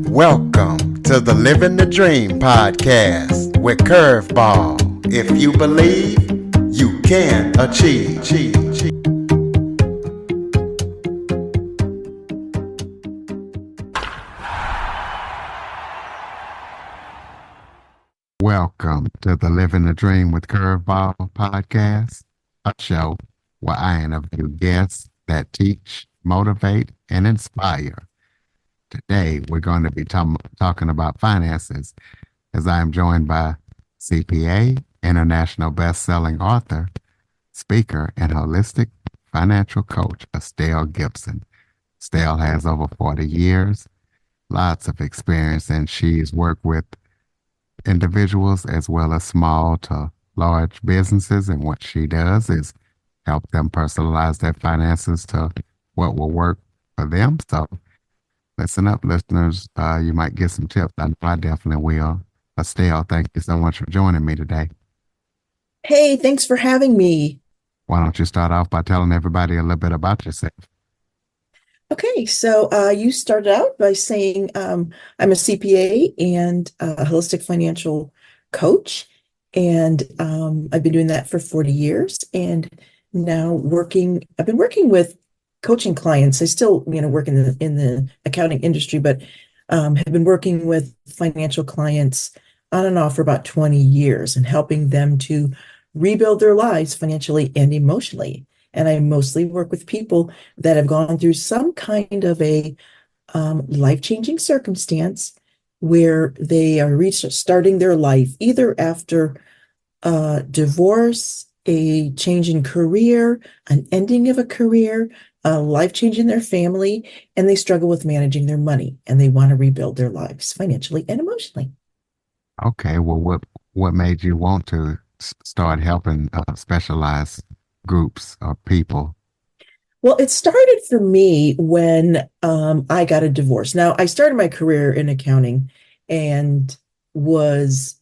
Welcome to the Living the Dream podcast with Curveball. If you believe, you can achieve. Welcome to the Living the Dream with Curveball podcast, a show where I interview guests that teach, motivate, and inspire. Today, we're going to be talking about finances as I am joined by CPA, international best-selling author, speaker, and holistic financial coach, Estelle Gibson. Estelle has over 40 years, lots of experience, and she's worked with individuals as well as small to large businesses. And what she does is help them personalize their finances to what will work for them. So listen up, listeners. You might get some tips. I know I definitely will. Estelle, thank you so much for joining me today. Hey, thanks for having me. Why don't you start off by telling everybody a little bit about yourself? Okay, so you started out by saying I'm a CPA and a holistic financial coach, and I've been doing that for 40 years. And now I've been working with coaching clients. I still, work in the accounting industry, but have been working with financial clients on and off for about 20 years and helping them to rebuild their lives financially and emotionally. And I mostly work with people that have gone through some kind of a life-changing circumstance where they are starting their life either after divorce, a change in career, an ending of a career, a life change in their family, and they struggle with managing their money and they want to rebuild their lives financially and emotionally. Okay, well, what made you want to start helping specialized groups or people? Well, it started for me when I got a divorce. Now, I started my career in accounting and was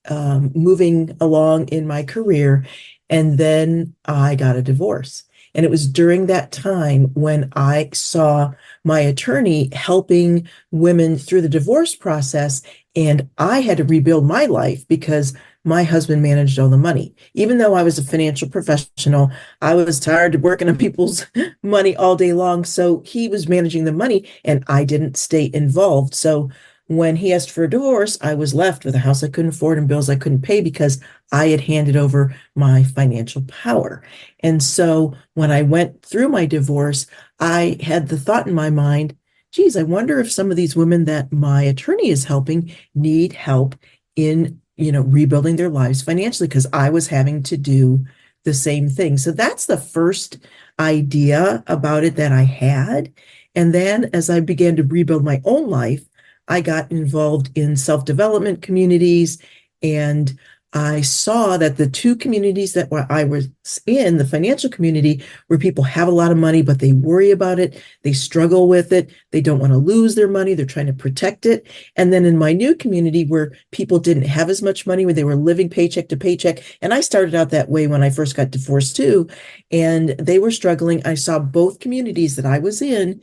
moving along in my career, and then I got a divorce. And it was during that time when I saw my attorney helping women through the divorce process, and I had to rebuild my life because my husband managed all the money. Even though I was a financial professional, I was tired of working on people's money all day long. So he was managing the money and I didn't stay involved. So when he asked for a divorce, I was left with a house I couldn't afford and bills I couldn't pay because I had handed over my financial power. And so when I went through my divorce, I had the thought in my mind, geez, I wonder if some of these women that my attorney is helping need help in, rebuilding their lives financially, because I was having to do the same thing. So that's the first idea about it that I had. And then as I began to rebuild my own life, I got involved in self-development communities, and I saw that the two communities that I was in, the financial community, where people have a lot of money, but they worry about it, they struggle with it, they don't want to lose their money, they're trying to protect it. And then in my new community where people didn't have as much money, where they were living paycheck to paycheck, and I started out that way when I first got divorced too, and they were struggling. I saw both communities that I was in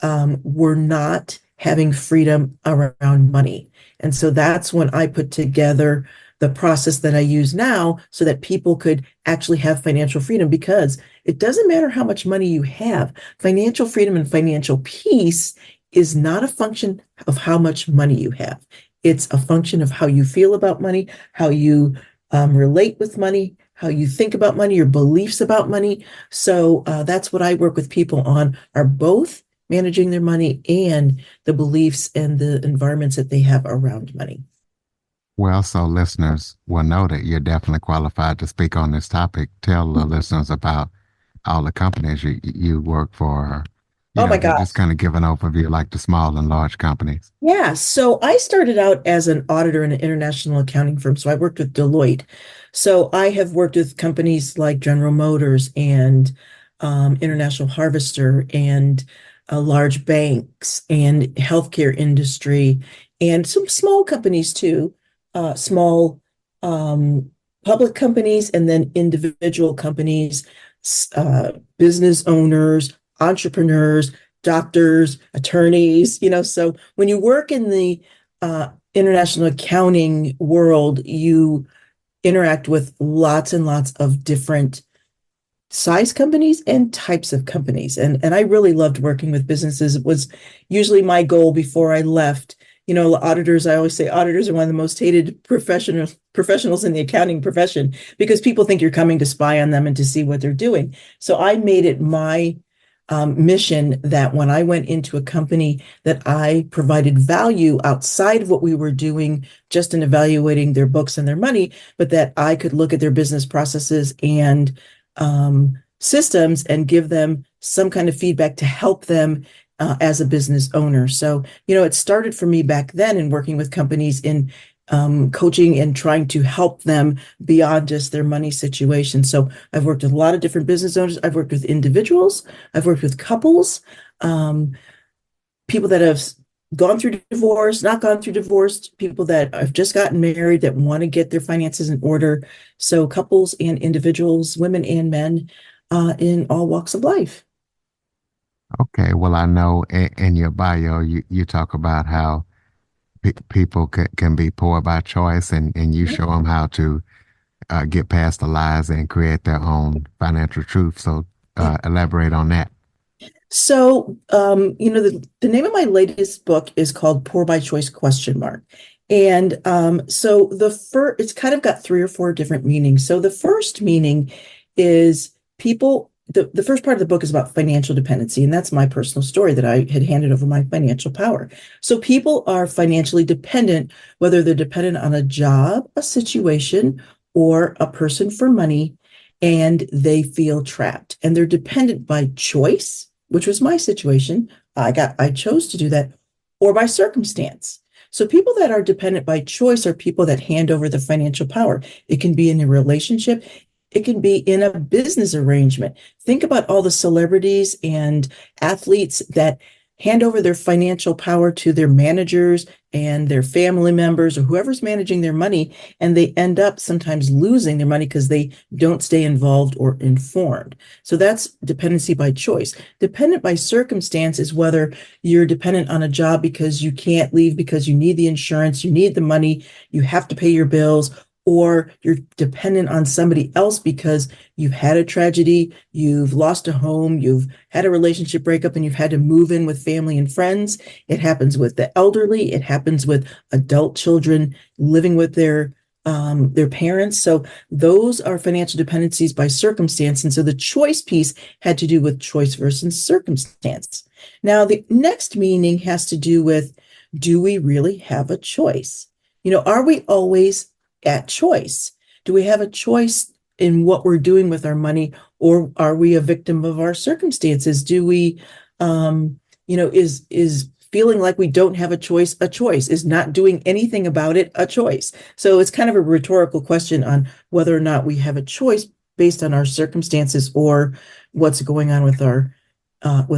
were not having freedom around money. And so that's when I put together the process that I use now so that people could actually have financial freedom, because it doesn't matter how much money you have. Financial freedom and financial peace is not a function of how much money you have. It's a function of how you feel about money, how you relate with money, how you think about money, your beliefs about money. So that's what I work with people on, are both managing their money and the beliefs and the environments that they have around money. Well, so listeners will know that you're definitely qualified to speak on this topic. Tell the listeners about all the companies you work for. Oh my Just gosh. kind of give an overview, like the small and large companies. Yeah. So I started out as an auditor in an international accounting firm. So I worked with Deloitte. So I have worked with companies like General Motors and International Harvester and large banks and healthcare industry and some small companies too, small public companies and then individual companies, business owners, entrepreneurs, doctors, attorneys, so when you work in the international accounting world, you interact with lots and lots of different size companies and types of companies. And I really loved working with businesses. It was usually my goal before I left. Auditors, I always say auditors are one of the most hated professionals in the accounting profession because people think you're coming to spy on them and to see what they're doing. So I made it my mission that when I went into a company that I provided value outside of what we were doing just in evaluating their books and their money, but that I could look at their business processes and systems and give them some kind of feedback to help them as a business owner. So, it started for me back then in working with companies in coaching and trying to help them beyond just their money situation. So I've worked with a lot of different business owners. I've worked with individuals. I've worked with couples, people that have gone through divorce, not gone through divorce, people that have just gotten married that want to get their finances in order. So couples and individuals, women and men, in all walks of life. Okay, well, I know in your bio you talk about how people can be poor by choice, and you show them how to get past the lies and create their own financial truth. So elaborate on that. So, the name of my latest book is called Poor by Choice question mark. And so it's kind of got three or four different meanings. So the first meaning is the first part of the book is about financial dependency, and that's my personal story that I had handed over my financial power. So people are financially dependent, whether they're dependent on a job, a situation, or a person for money, and they feel trapped. And they're dependent by choice, which was my situation. I chose to do that, or by circumstance. So people that are dependent by choice are people that hand over the financial power. It can be in a relationship. It can be in a business arrangement. Think about all the celebrities and athletes that hand over their financial power to their managers and their family members or whoever's managing their money, and they end up sometimes losing their money because they don't stay involved or informed. So that's dependency by choice. Dependent by circumstance is whether you're dependent on a job because you can't leave because you need the insurance, you need the money, you have to pay your bills, or you're dependent on somebody else because you've had a tragedy, you've lost a home, you've had a relationship breakup, and you've had to move in with family and friends. It happens with the elderly. It happens with adult children living with their parents. So those are financial dependencies by circumstance. And so the choice piece had to do with choice versus circumstance. Now, the next meaning has to do with, do we really have a choice? Are we always at choice? Do we have a choice in what we're doing with our money, or are we a victim of our circumstances? Do we, is feeling like we don't have a choice a choice? Is not doing anything about it a choice? So it's kind of a rhetorical question on whether or not we have a choice based on our circumstances or what's going on with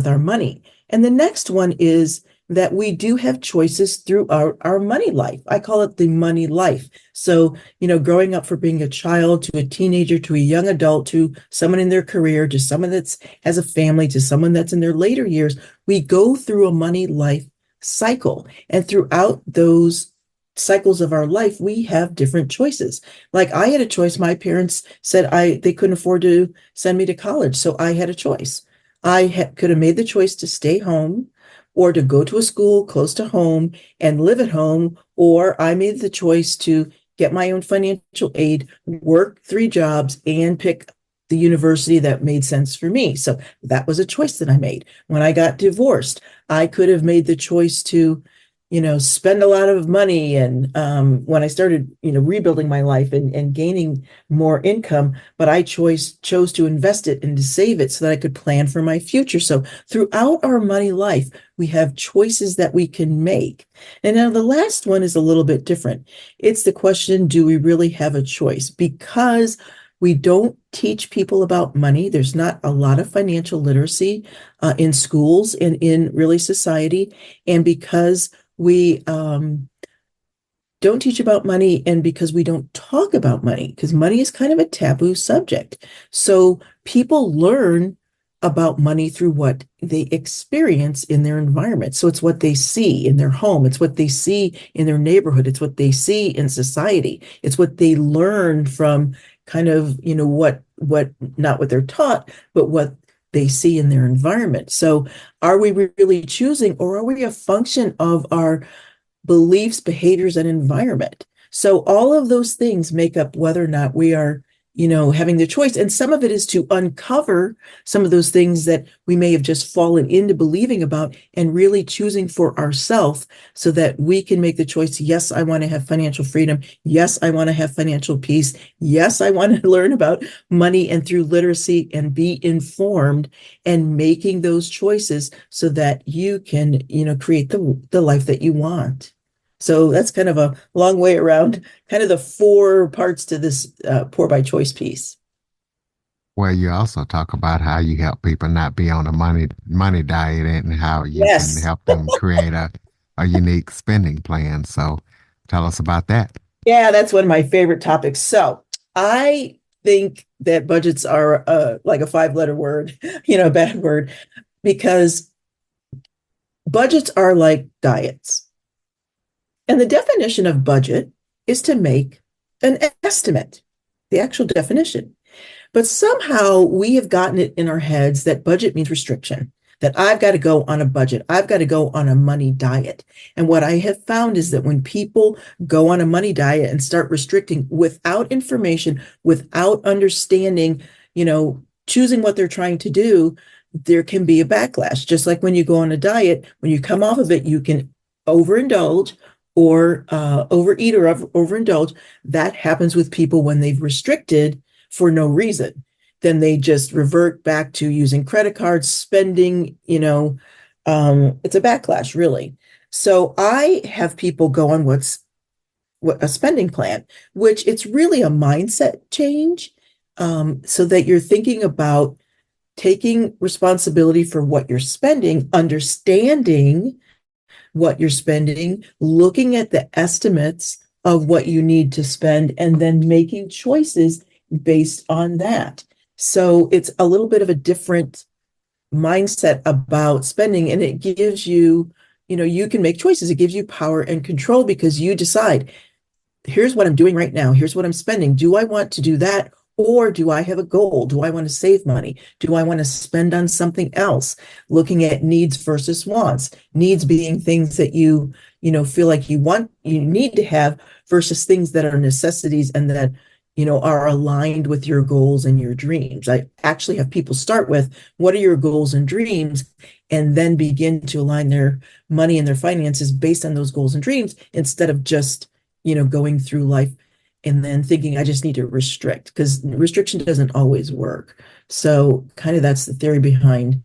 our money. And the next one is that we do have choices through our money life. I call it the money life. So, growing up from being a child to a teenager to a young adult to someone in their career to someone that's has a family to someone that's in their later years, we go through a money life cycle. And throughout those cycles of our life, we have different choices. Like I had a choice. My parents said they couldn't afford to send me to college. So I had a choice. Could have made the choice to stay home or to go to a school close to home and live at home, or I made the choice to get my own financial aid, work three jobs, and pick the university that made sense for me. So that was a choice that I made. When I got divorced, I could have made the choice to spend a lot of money. And when I started, rebuilding my life and gaining more income, but I chose to invest it and to save it so that I could plan for my future. So throughout our money life, we have choices that we can make. And now the last one is a little bit different. It's the question, do we really have a choice? Because we don't teach people about money. There's not a lot of financial literacy in schools and in really society. And because we don't teach about money, and because we don't talk about money, because money is kind of a taboo subject. So people learn about money through what they experience in their environment. So it's what they see in their home, it's what they see in their neighborhood, it's what they see in society, it's what they learn from kind of, what not what they're taught, but what they see in their environment. So are we really choosing, or are we a function of our beliefs, behaviors, and environment? So all of those things make up whether or not we are, having the choice. And some of it is to uncover some of those things that we may have just fallen into believing about and really choosing for ourselves so that we can make the choice. Yes, I want to have financial freedom. Yes, I want to have financial peace. Yes, I want to learn about money and through literacy and be informed and making those choices so that you can, create the life that you want. So that's kind of a long way around kind of the four parts to this Poor by Choice piece. Well, you also talk about how you help people not be on a money diet and how you can Yes. help them create a unique spending plan. So tell us about that. Yeah, that's one of my favorite topics. So I think that budgets are like a five-letter word, a bad word, because budgets are like diets. And the definition of budget is to make an estimate, the actual definition. But somehow we have gotten it in our heads that budget means restriction, that I've got to go on a budget. I've got to go on a money diet. And what I have found is that when people go on a money diet and start restricting without information, without understanding, choosing what they're trying to do, there can be a backlash. Just like when you go on a diet, when you come off of it, you can overindulge or overeat or overindulge. That happens with people when they've restricted for no reason. Then they just revert back to using credit cards, spending, it's a backlash, really. So I have people go on what a spending plan, which it's really a mindset change, so that you're thinking about taking responsibility for what you're spending, understanding what you're spending, looking at the estimates of what you need to spend, and then making choices based on that. So it's a little bit of a different mindset about spending, and it gives you, you can make choices. It gives you power and control because you decide, here's what I'm doing right now. Here's what I'm spending. Do I want to do that? Or do I have a goal? Do I want to save money? Do I want to spend on something else? Looking at needs versus wants. Needs being things that feel like you need to have versus things that are necessities and that, are aligned with your goals and your dreams. I actually have people start with, what are your goals and dreams? And then begin to align their money and their finances based on those goals and dreams instead of just, going through life and then thinking I just need to restrict, because restriction doesn't always work. So kind of that's the theory behind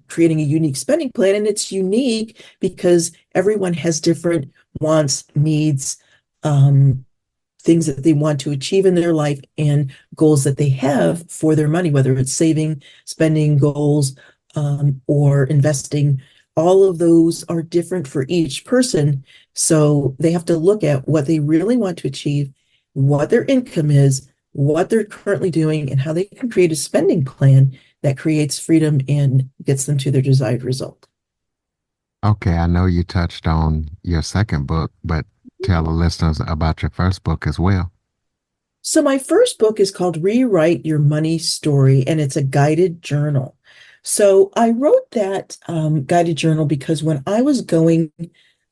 creating a unique spending plan. And it's unique because everyone has different wants, needs, things that they want to achieve in their life and goals that they have for their money, whether it's saving, spending goals, or investing. All of those are different for each person. So they have to look at what they really want to achieve, what their income is, what they're currently doing, and how they can create a spending plan that creates freedom and gets them to their desired result. Okay, I know you touched on your second book, but tell the listeners about your first book as well. So my first book is called Rewrite Your Money Story, and it's a guided journal. So I wrote that guided journal because when I was going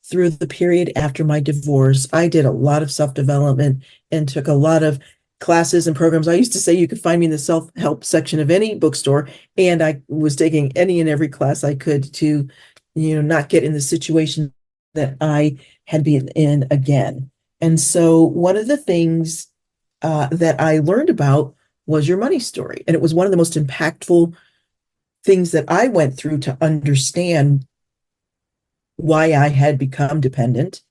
through the period after my divorce, I did a lot of self-development and took a lot of classes and programs. I used to say you could find me in the self-help section of any bookstore, and I was taking any and every class I could to, not get in the situation that I had been in again. And so one of the things that I learned about was your money story. And it was one of the most impactful things that I went through to understand why I had become dependent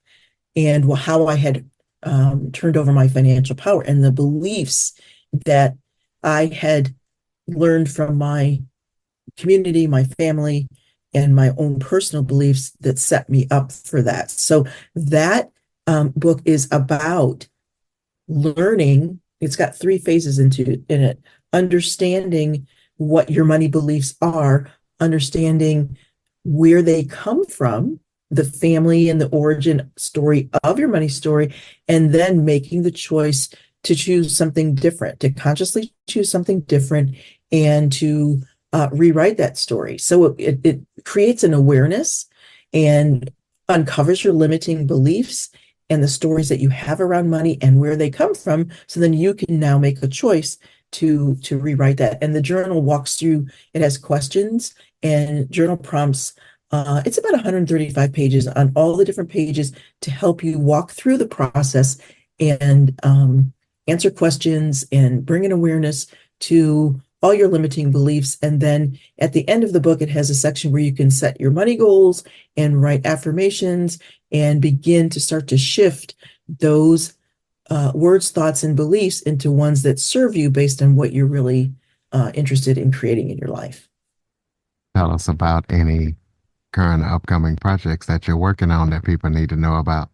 and how I had turned over my financial power and the beliefs that I had learned from my community, my family, and my own personal beliefs that set me up for that. So that book is about learning. It's got three phases in it: understanding what your money beliefs are, understanding where they come from, the family and the origin story of your money story, and then making the choice to choose something different, to consciously choose something different, and to rewrite that story. So it creates an awareness and uncovers your limiting beliefs and the stories that you have around money and where they come from. So then you can now make a choice to rewrite that. And the journal walks through, it has questions and journal prompts. It's about 135 pages on all the different pages to help you walk through the process and answer questions and bring an awareness to all your limiting beliefs. And then at the end of the book, it has a section where you can set your money goals and write affirmations and begin to start to shift those words, thoughts, and beliefs into ones that serve you based on what you're really interested in creating in your life. Tell us about any current or upcoming projects that you're working on that people need to know about.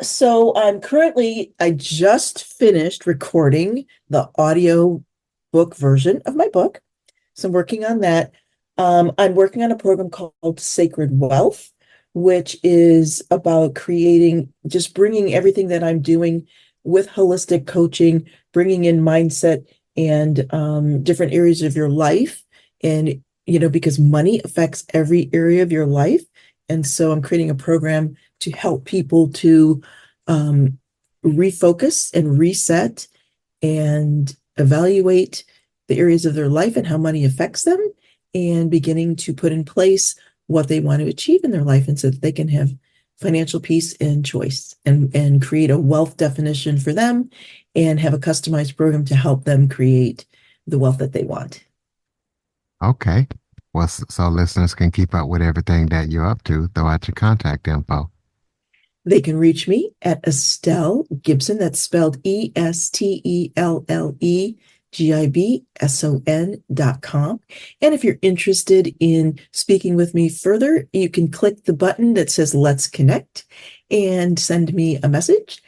So I just finished recording the audio book version of my book. So I'm working on that. I'm working on a program called Sacred Wealth, which is about just bringing everything that I'm doing with holistic coaching, bringing in mindset and different areas of your life. And, because money affects every area of your life. And so I'm creating a program to help people to refocus and reset and evaluate the areas of their life and how money affects them, and beginning to put in place what they want to achieve in their life, and so that they can have financial peace and choice, and create a wealth definition for them and have a customized program to help them create the wealth that they want. Okay. Well, so listeners can keep up with everything that you're up to, throw out your contact info. They can reach me at Estelle Gibson. That's spelled ESTELLEGIBSON.com. And if you're interested in speaking with me further, you can click the button that says Let's Connect and send me a message,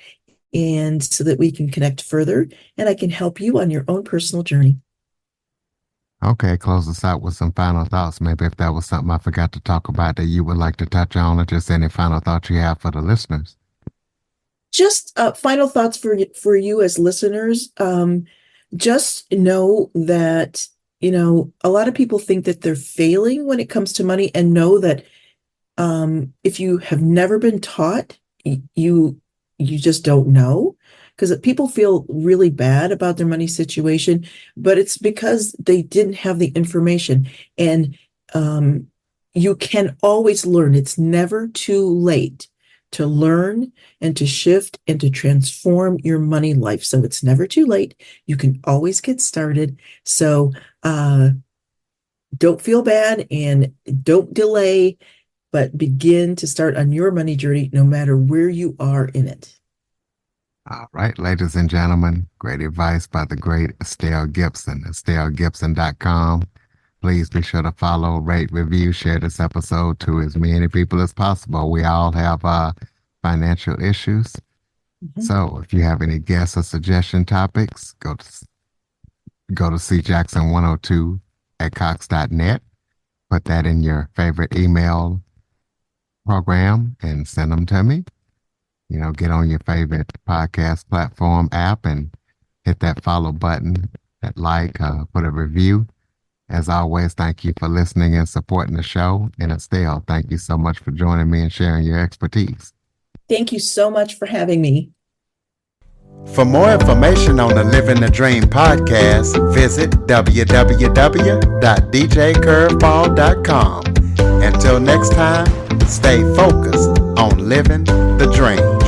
and so that we can connect further and I can help you on your own personal journey. Okay, close us out with some final thoughts. Maybe if that was something I forgot to talk about that you would like to touch on, or just any final thoughts you have for the listeners. Just final thoughts for you as listeners. Just know that, a lot of people think that they're failing when it comes to money, and know that if you have never been taught, you just don't know, because people feel really bad about their money situation, but it's because they didn't have the information. And you can always learn. It's never too late to learn and to shift and to transform your money life. So it's never too late. You can always get started. So don't feel bad and don't delay, but begin to start on your money journey no matter where you are in it. All right, ladies and gentlemen, great advice by the great Estelle Gibson, EstelleGibson.com. Please be sure to follow, rate, review, share this episode to as many people as possible. We all have financial issues. Mm-hmm. So if you have any guests or suggestion topics, go to cjackson102 at cox.net. Put that in your favorite email program and send them to me. Get on your favorite podcast platform app and hit that follow button, that put a review. As always, thank you for listening and supporting the show. And Estelle, thank you so much for joining me and sharing your expertise. Thank you so much for having me. For more information on the Living the Dream podcast, visit www.djcurveball.com. Until next time, stay focused on living the dream.